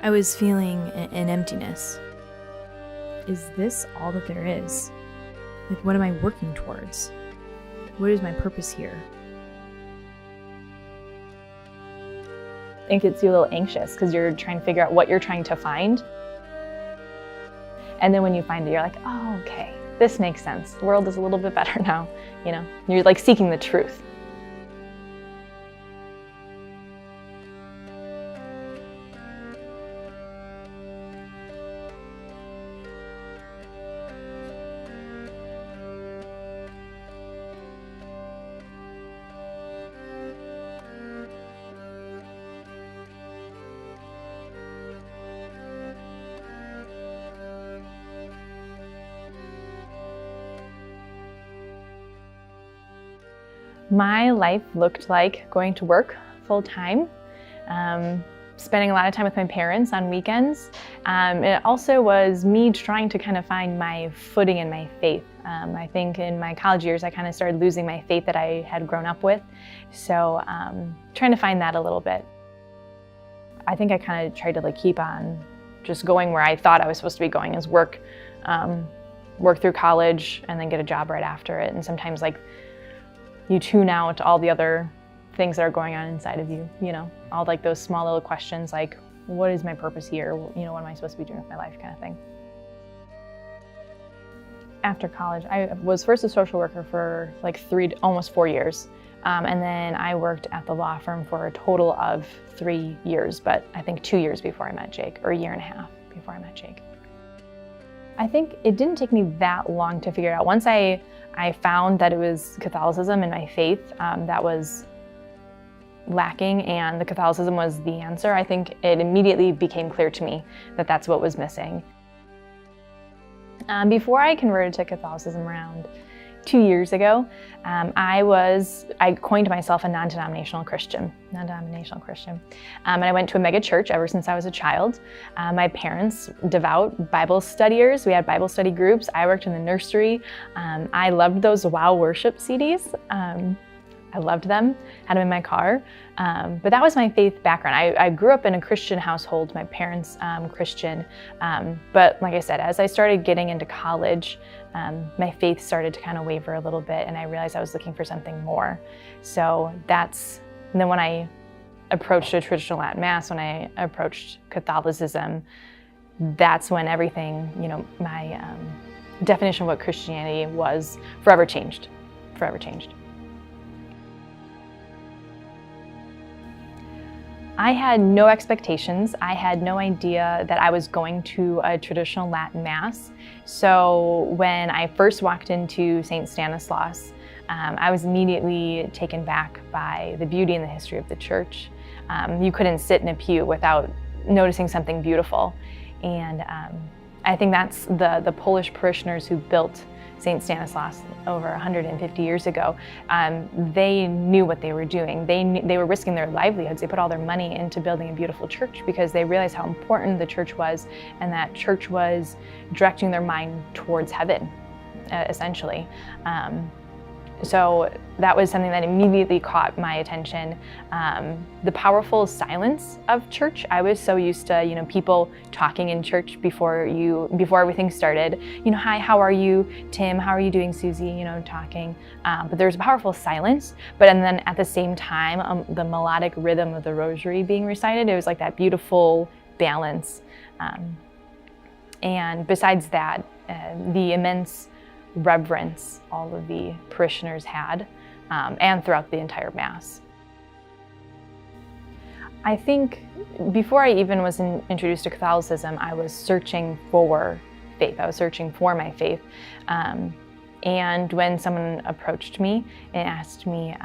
I was feeling an emptiness. Is this all that there is? Like, what am I working towards? What is my purpose here? I think it's you a little anxious because you're trying to figure out what you're trying to find. And then when you find it, you're like, oh, okay, this makes sense. The world is a little bit better now, you know? You're like seeking the truth. My life looked like going to work full time, spending a lot of time with my parents on weekends. It also was me trying to kind of find my footing in my faith. I think in my college years, I kind of started losing my faith that I had grown up with. So trying to find that a little bit. I think I kind of tried to keep on just going where I thought I was supposed to be going, is work through college and then get a job right after it. And sometimes you tune out all the other things that are going on inside of you, all those small little questions like, what is my purpose here? What am I supposed to be doing with my life, kind of thing. After college, I was first a social worker for almost 4 years. And then I worked at the law firm for a total of 3 years, but I think 2 years before I met Jake, or a year and a half before I met Jake. I think it didn't take me that long to figure it out. Once I found that it was Catholicism and my faith that was lacking, and the Catholicism was the answer, I think it immediately became clear to me that that's what was missing. Before I converted to Catholicism around 2 years ago, I coined myself a non-denominational Christian. And I went to a mega church ever since I was a child. My parents, devout Bible studiers. We had Bible study groups. I worked in the nursery. I loved those WOW worship CDs. I loved them, had them in my car. But that was my faith background. I grew up in a Christian household, my parents Christian. But like I said, as I started getting into college, my faith started to kind of waver a little bit, and I realized I was looking for something more. So and then when I approached a traditional Latin Mass, when I approached Catholicism, that's when everything, my definition of what Christianity was forever changed. I had no expectations. I had no idea that I was going to a traditional Latin Mass. So when I first walked into St. Stanislaus, I was immediately taken back by the beauty and the history of the church. You couldn't sit in a pew without noticing something beautiful. And I think that's the Polish parishioners who built St. Stanislaus over 150 years ago. They knew what they were doing. They were risking their livelihoods. They put all their money into building a beautiful church because they realized how important the church was, and that church was directing their mind towards heaven, essentially. So that was something that immediately caught my attention. The powerful silence of church. I was so used to, people talking in church before everything started. Hi, how are you, Tim? How are you doing, Susie? Talking. But there was a powerful silence. And then at the same time, the melodic rhythm of the rosary being recited, it was like that beautiful balance. And besides that, the immense reverence all of the parishioners had, and throughout the entire Mass. I think before I even was introduced to Catholicism, I was searching for faith. I was searching for my faith. And when someone approached me and asked me,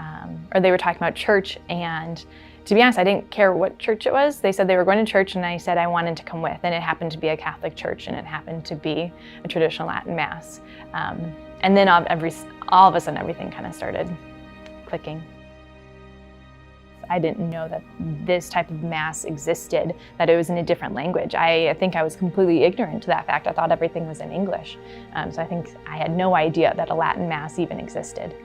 or they were talking about church, and to be honest, I didn't care what church it was. They said they were going to church, and I said I wanted to come with, and it happened to be a Catholic church, and it happened to be a traditional Latin Mass. And then all of a sudden, everything kind of started clicking. I didn't know that this type of Mass existed, that it was in a different language. I think I was completely ignorant to that fact. I thought everything was in English. So I think I had no idea that a Latin Mass even existed.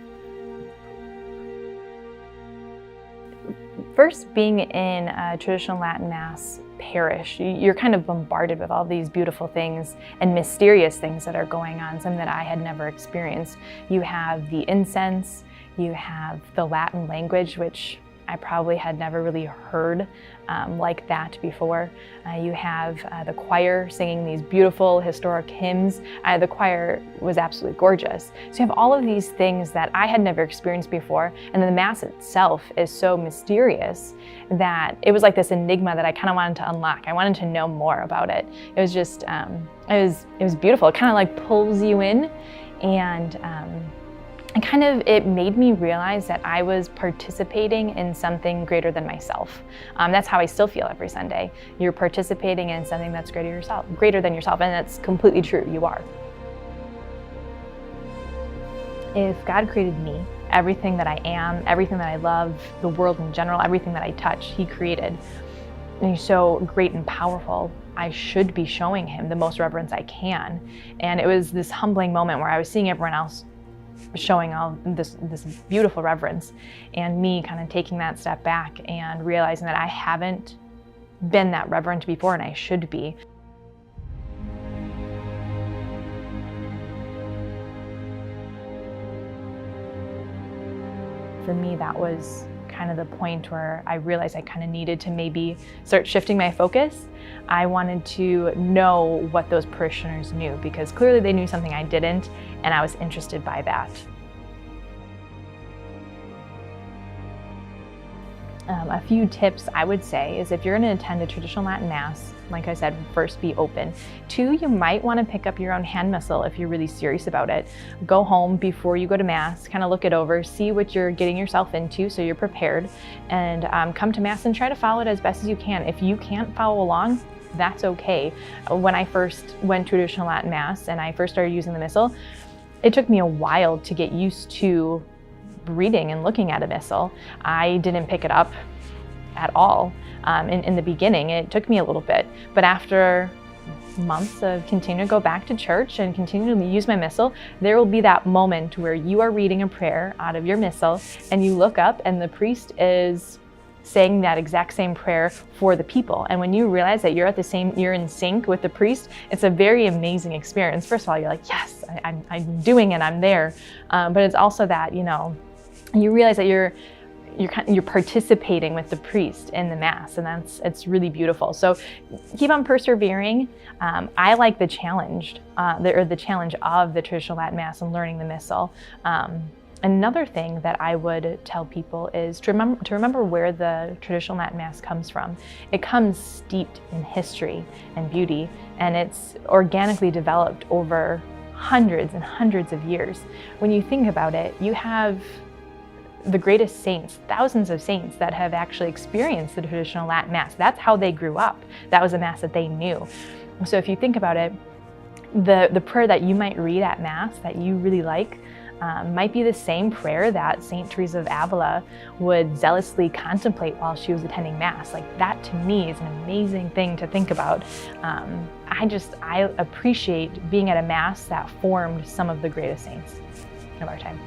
First, being in a traditional Latin Mass parish, you're kind of bombarded with all these beautiful things and mysterious things that are going on, some that I had never experienced. You have the incense, you have the Latin language, which I probably had never really heard like that before. You have the choir singing these beautiful historic hymns. The choir was absolutely gorgeous. So you have all of these things that I had never experienced before, and then the Mass itself is so mysterious that it was like this enigma that I kind of wanted to unlock. I wanted to know more about it. It was just, it was beautiful. It kind of like pulls you in, and it made me realize that I was participating in something greater than myself. That's how I still feel every Sunday. You're participating in something that's greater than yourself, and that's completely true, you are. If God created me, everything that I am, everything that I love, the world in general, everything that I touch, He created. And He's so great and powerful. I should be showing Him the most reverence I can. And it was this humbling moment where I was seeing everyone else showing all this beautiful reverence, and me kind of taking that step back and realizing that I haven't been that reverent before, and I should be. For me, that was kind of the point where I realized I kind of needed to maybe start shifting my focus. I wanted to know what those parishioners knew, because clearly they knew something I didn't, and I was interested by that. A few tips I would say is, if you're going to attend a traditional Latin Mass, like I said, first, be open. 2, you might want to pick up your own hand missal if you're really serious about it. Go home before you go to Mass, kind of look it over, see what you're getting yourself into so you're prepared, and come to Mass and try to follow it as best as you can. If you can't follow along, that's okay. When I first went to traditional Latin Mass and I first started using the Missal, it took me a while to get used to reading and looking at a Missal. I didn't pick it up at all in the beginning. It took me a little bit, but after months of continuing to go back to church and continue to use my Missal, there will be that moment where you are reading a prayer out of your Missal and you look up and the priest is saying that exact same prayer for the people. And when you realize that you're in sync with the priest, it's a very amazing experience. First of all, you're like, yes, I'm doing it, I'm there. But it's also that, you realize that you're participating with the priest in the Mass, and it's really beautiful. So keep on persevering. I like the challenge, the challenge of the traditional Latin Mass and learning the Missal. Another thing that I would tell people is to remember where the traditional Latin Mass comes from. It comes steeped in history and beauty, and it's organically developed over hundreds and hundreds of years. When you think about it, you have the greatest saints, thousands of saints that have actually experienced the traditional Latin Mass. That's how they grew up. That was a Mass that they knew. So if you think about it, the prayer that you might read at Mass that you really like might be the same prayer that Saint Teresa of Avila would zealously contemplate while she was attending Mass. Like, that to me is an amazing thing to think about. I appreciate being at a Mass that formed some of the greatest saints of our time.